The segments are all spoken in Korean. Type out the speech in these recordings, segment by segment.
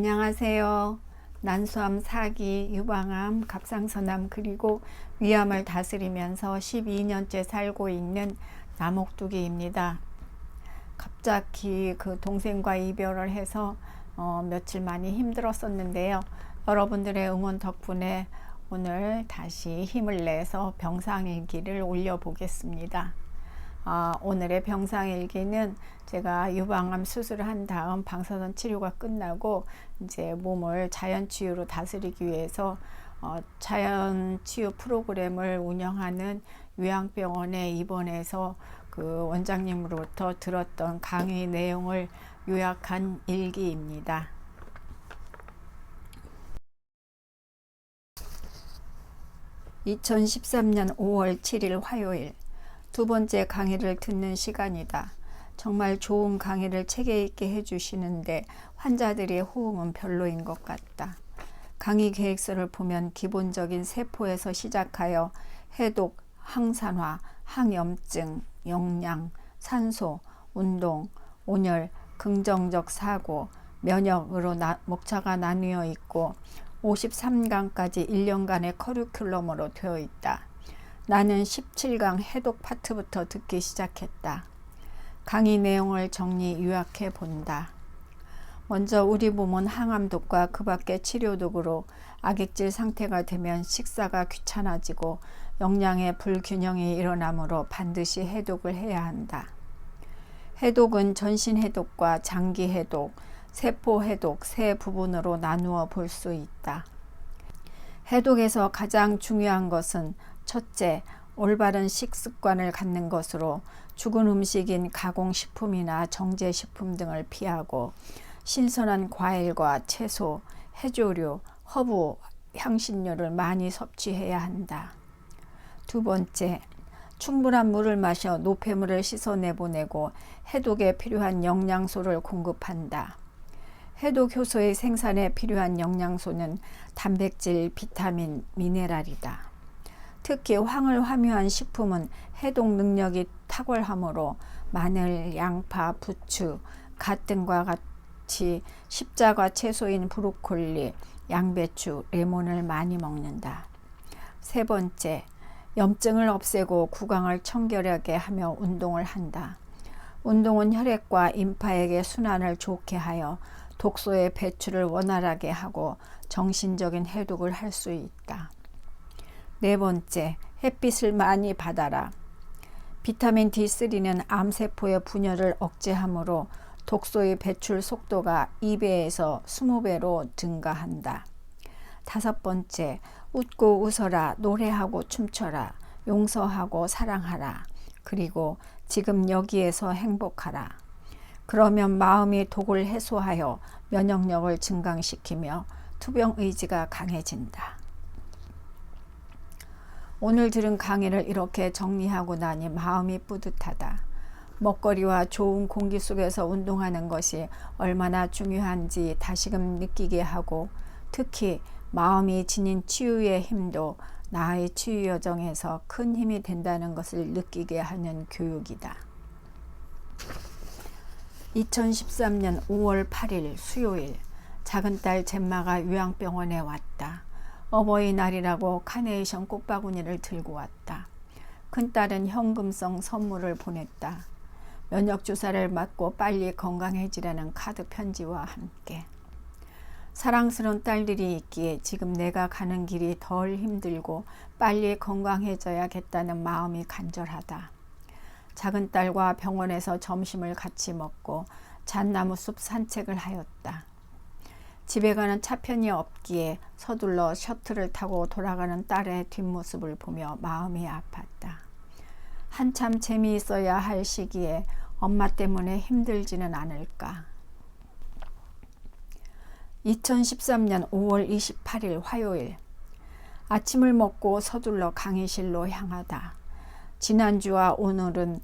안녕하세요. 난소암, 사기, 유방암, 갑상선암 그리고 위암을 다스리면서 12년째 살고 있는 나목두기입니다. 갑자기 동생과 이별을 해서 며칠 많이 힘들었었는데요. 여러분들의 응원 덕분에 오늘 다시 힘을 내서 병상일기를 올려보겠습니다. 오늘의 병상일기는 제가 유방암 수술을 한 다음 방사선 치료가 끝나고 이제 몸을 자연치유로 다스리기 위해서 자연치유 프로그램을 운영하는 요양병원에 입원해서 그 원장님으로부터 들었던 강의 내용을 요약한 일기입니다. (2013년 5월 7일) 화요일, 두 번째 강의를 듣는 시간이다. 정말 좋은 강의를 체계 있게 해주시는데 환자들의 호응은 별로인 것 같다. 강의 계획서를 보면 기본적인 세포에서 시작하여 해독, 항산화, 항염증, 영양, 산소, 운동, 온열, 긍정적 사고, 면역으로 목차가 나뉘어 있고 53강까지 1년간의 커리큘럼으로 되어 있다. 나는 17강 해독 파트부터 듣기 시작했다. 강의 내용을 정리 요약해 본다. 먼저 우리 몸은 항암독과 그 밖의 치료독으로 악액질 상태가 되면 식사가 귀찮아지고 영양의 불균형이 일어나므로 반드시 해독을 해야 한다. 해독은 전신 해독과 장기 해독, 세포 해독 세 부분으로 나누어 볼 수 있다. 해독에서 가장 중요한 것은 첫째, 올바른 식습관을 갖는 것으로 죽은 음식인 가공식품이나 정제식품 등을 피하고 신선한 과일과 채소, 해조류, 허브, 향신료를 많이 섭취해야 한다. 두 번째, 충분한 물을 마셔 노폐물을 씻어내보내고 해독에 필요한 영양소를 공급한다. 해독 효소의 생산에 필요한 영양소는 단백질, 비타민, 미네랄이다. 특히 황을 함유한 식품은 해독 능력이 탁월하므로 마늘, 양파, 부추, 갓 등과 같이 십자가 채소인 브로콜리, 양배추, 레몬을 많이 먹는다. 세 번째, 염증을 없애고 구강을 청결하게 하며 운동을 한다. 운동은 혈액과 임파에게 순환을 좋게 하여 독소의 배출을 원활하게 하고 정신적인 해독을 할 수 있다. 네 번째, 햇빛을 많이 받아라. 비타민 D3는 암세포의 분열을 억제하므로 독소의 배출 속도가 2배에서 20배로 증가한다. 다섯 번째, 웃고 웃어라, 노래하고 춤춰라, 용서하고 사랑하라. 그리고 지금 여기에서 행복하라. 그러면 마음이 독을 해소하여 면역력을 증강시키며 투병 의지가 강해진다. 오늘 들은 강의를 이렇게 정리하고 나니 마음이 뿌듯하다. 먹거리와 좋은 공기 속에서 운동하는 것이 얼마나 중요한지 다시금 느끼게 하고 특히 마음이 지닌 치유의 힘도 나의 치유 여정에서 큰 힘이 된다는 것을 느끼게 하는 교육이다. 2013년 5월 8일 수요일, 작은딸 젬마가 요양병원에 왔다. 어버이날이라고 카네이션 꽃바구니를 들고 왔다. 큰딸은 현금성 선물을 보냈다. 면역주사를 맞고 빨리 건강해지라는 카드 편지와 함께. 사랑스러운 딸들이 있기에 지금 내가 가는 길이 덜 힘들고 빨리 건강해져야겠다는 마음이 간절하다. 작은딸과 병원에서 점심을 같이 먹고 잣나무숲 산책을 하였다. 집에 가는 차편이 없기에 서둘러 셔틀을 타고 돌아가는 딸의 뒷모습을 보며 마음이 아팠다. 한참 재미있어야 할 시기에 엄마 때문에 힘들지는 않을까. 2013년 5월 28일 화요일, 아침을 먹고 서둘러 강의실로 향하다. 지난주와 오늘은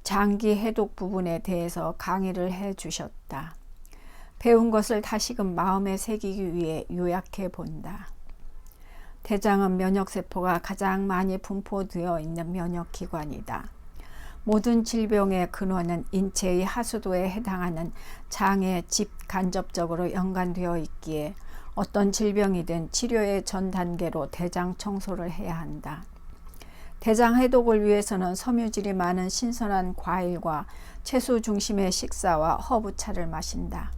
장기 해독 부분에 대해서 강의를 해 주셨다. 배운 것을 다시금 마음에 새기기 위해 요약해 본다. 대장은 면역세포가 가장 많이 분포되어 있는 면역기관이다. 모든 질병의 근원은 인체의 하수도에 해당하는 장에 직간접적으로 연관되어 있기에 어떤 질병이든 치료의 전 단계로 대장 청소를 해야 한다. 대장 해독을 위해서는 섬유질이 많은 신선한 과일과 채소 중심의 식사와 허브차를 마신다.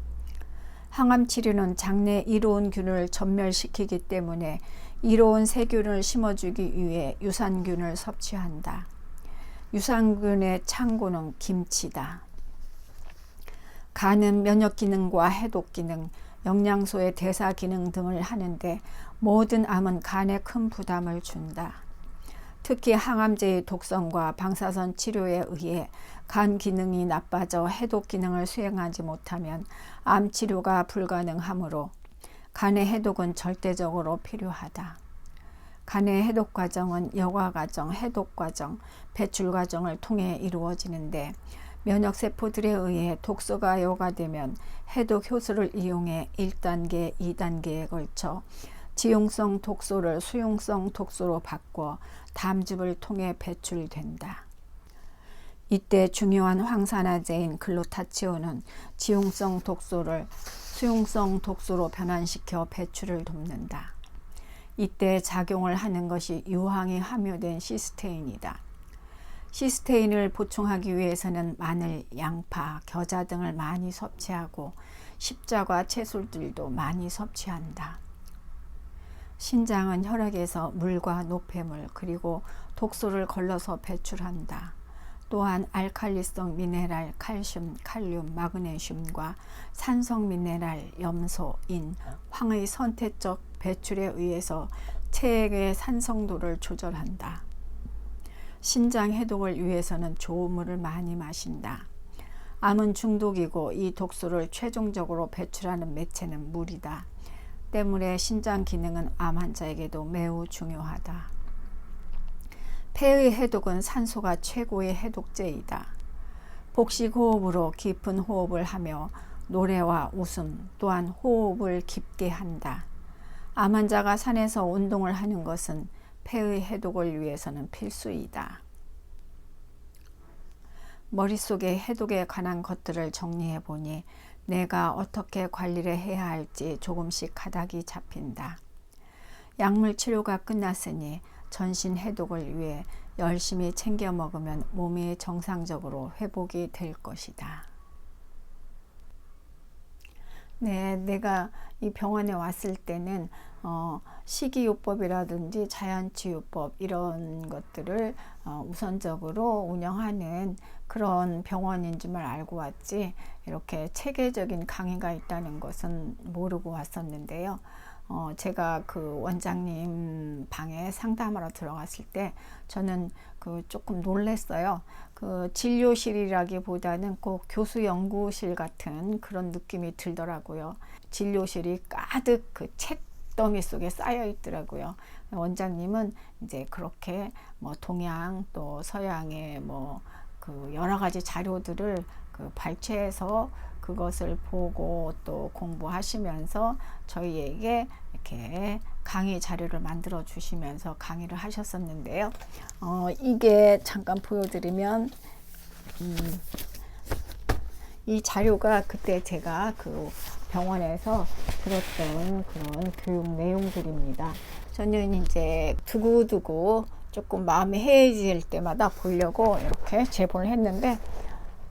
항암 치료는 장내 이로운 균을 전멸시키기 때문에 이로운 세균을 심어주기 위해 유산균을 섭취한다. 유산균의 창고는 김치다. 간은 면역 기능과 해독 기능, 영양소의 대사 기능 등을 하는데 모든 암은 간에 큰 부담을 준다. 특히 항암제의 독성과 방사선 치료에 의해 간 기능이 나빠져 해독 기능을 수행하지 못하면 암 치료가 불가능하므로 간의 해독은 절대적으로 필요하다. 간의 해독 과정은 여과 과정, 해독 과정, 배출 과정을 통해 이루어지는데 면역 세포들에 의해 독소가 여과되면 해독 효소를 이용해 1단계, 2단계에 걸쳐 지용성 독소를 수용성 독소로 바꿔 담즙을 통해 배출된다. 이때 중요한 황산화제인 글루타치온은 지용성 독소를 수용성 독소로 변환시켜 배출을 돕는다. 이때 작용을 하는 것이 유황이 함유된 시스테인이다. 시스테인을 보충하기 위해서는 마늘, 양파, 겨자 등을 많이 섭취하고 십자과 채소들도 많이 섭취한다. 신장은 혈액에서 물과 노폐물 그리고 독소를 걸러서 배출한다. 또한 알칼리성 미네랄, 칼슘, 칼륨, 마그네슘과 산성 미네랄, 염소, 인, 황의 선택적 배출에 의해서 체액의 산성도를 조절한다. 신장 해독을 위해서는 좋은 물을 많이 마신다. 암은 중독이고 이 독소를 최종적으로 배출하는 매체는 물이다. 때문에 신장 기능은 암 환자에게도 매우 중요하다. 폐의 해독은 산소가 최고의 해독제이다. 복식 호흡으로 깊은 호흡을 하며 노래와 웃음 또한 호흡을 깊게 한다. 암 환자가 산에서 운동을 하는 것은 폐의 해독을 위해서는 필수이다. 머릿속에 해독에 관한 것들을 정리해 보니 내가 어떻게 관리를 해야 할지 조금씩 가닥이 잡힌다. 약물 치료가 끝났으니 전신 해독을 위해 열심히 챙겨 먹으면 몸이 정상적으로 회복이 될 것이다. 네, 내가 이 병원에 왔을 때는 식이요법이라든지 자연치유법 이런 것들을 우선적으로 운영하는 그런 병원인 줄만 알고 왔지 이렇게 체계적인 강의가 있다는 것은 모르고 왔었는데요. 제가 그 원장님 방에 상담하러 들어갔을 때 저는 조금 놀랐어요. 그 진료실이라기보다는 꼭 교수 연구실 같은 그런 느낌이 들더라고요. 진료실이 가득 그 책더미 속에 쌓여 있더라고요. 원장님은 이제 그렇게 뭐 동양 또 서양의 뭐 그 여러 가지 자료들을 그 발췌해서 그것을 보고 또 공부하시면서 저희에게 이렇게 강의 자료를 만들어 주시면서 강의를 하셨었는데요. 이게 잠깐 보여드리면 이 자료가 그때 제가 그 병원에서 들었던 그런 교육 내용들입니다. 저는 이제 두고두고 조금 마음이 해이질 때마다 보려고 이렇게 제본을 했는데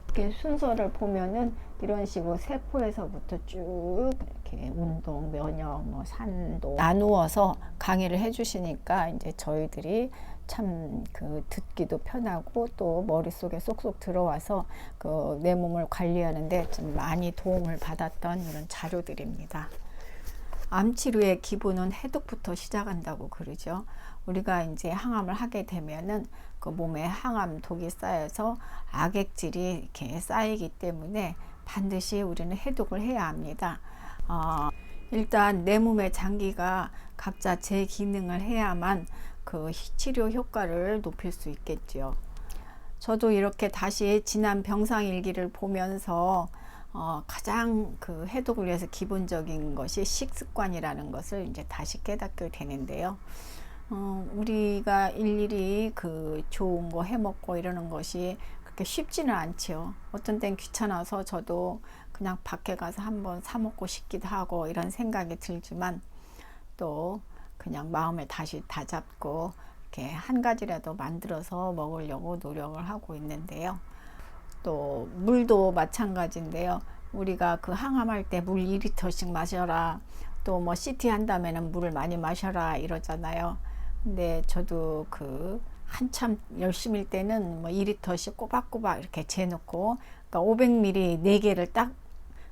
이렇게 순서를 보면은 이런 식으로 세포에서부터 쭉 이렇게 운동, 면역, 뭐 산도 나누어서 강의를 해주시니까 이제 저희들이 참 그 듣기도 편하고 또 머릿속에 쏙쏙 들어와서 그 내 몸을 관리하는데 좀 많이 도움을 받았던 이런 자료들입니다. 암 치료의 기본은 해독부터 시작한다고 그러죠. 우리가 이제 항암을 하게 되면은 그 몸에 항암 독이 쌓여서 악액질이 이렇게 쌓이기 때문에 반드시 우리는 해독을 해야 합니다. 일단 내 몸의 장기가 각자 제 기능을 해야만 그 치료 효과를 높일 수 있겠죠. 저도 이렇게 다시 지난 병상일기를 보면서 가장 그 해독을 위해서 기본적인 것이 식습관이라는 것을 이제 다시 깨닫게 되는데요. 우리가 일일이 그 좋은 거 해먹고 이러는 것이 그렇게 쉽지는 않지요. 어떤 땐 귀찮아서 저도 그냥 밖에 가서 한번 사 먹고 싶기도 하고 이런 생각이 들지만, 또 그냥 마음을 다시 다잡고 이렇게 한 가지라도 만들어서 먹으려고 노력을 하고 있는데요. 또 물도 마찬가지인데요. 우리가 그 항암할 때 물 2리터씩 마셔라, 또 뭐 CT 한다면은 물을 많이 마셔라 이러잖아요. 근데 저도 그 한참 열심일 때는 뭐 2리터씩 꼬박꼬박 이렇게 재놓고, 그러니까 500ml 4개를 딱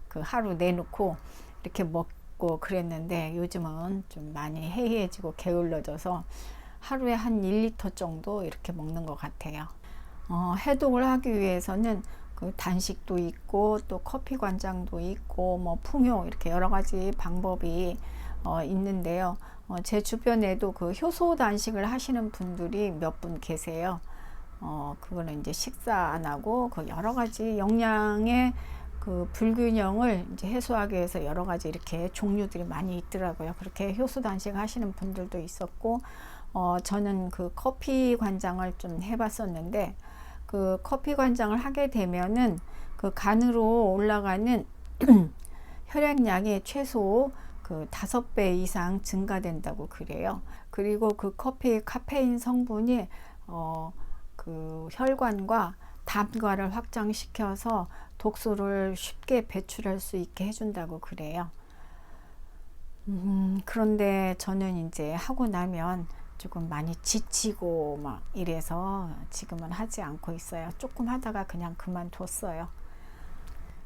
그 하루 내놓고 이렇게 먹고 그랬는데, 요즘은 좀 많이 해이해지고 게을러져서 하루에 한 1리터 정도 이렇게 먹는 것 같아요. 해독을 하기 위해서는 그 단식도 있고 또 커피 관장도 있고 뭐 풍요, 이렇게 여러 가지 방법이 있는데요. 제 주변에도 그 효소 단식을 하시는 분들이 몇 분 계세요. 그거는 이제 식사 안 하고 그 여러 가지 영양의 그 불균형을 이제 해소하기 위해서 여러 가지 이렇게 종류들이 많이 있더라고요. 그렇게 효소 단식 하시는 분들도 있었고, 저는 그 커피 관장을 좀 해봤었는데, 그 커피 관장을 하게 되면은 그 간으로 올라가는 혈액량이 최소 그 5배 이상 증가된다고 그래요. 그리고 그 커피 카페인 성분이 그 혈관과 담과를 확장시켜서 독소를 쉽게 배출할 수 있게 해준다고 그래요. 그런데 저는 이제 하고 나면 조금 많이 지치고 막 이래서 지금은 하지 않고 있어요. 조금 하다가 그냥 그만뒀어요.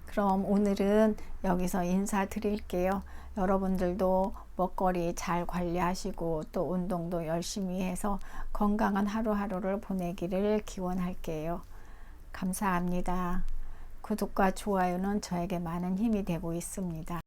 그럼 오늘은 여기서 인사드릴게요. 여러분들도 먹거리 잘 관리하시고 또 운동도 열심히 해서 건강한 하루하루를 보내기를 기원할게요. 감사합니다. 구독과 좋아요는 저에게 많은 힘이 되고 있습니다.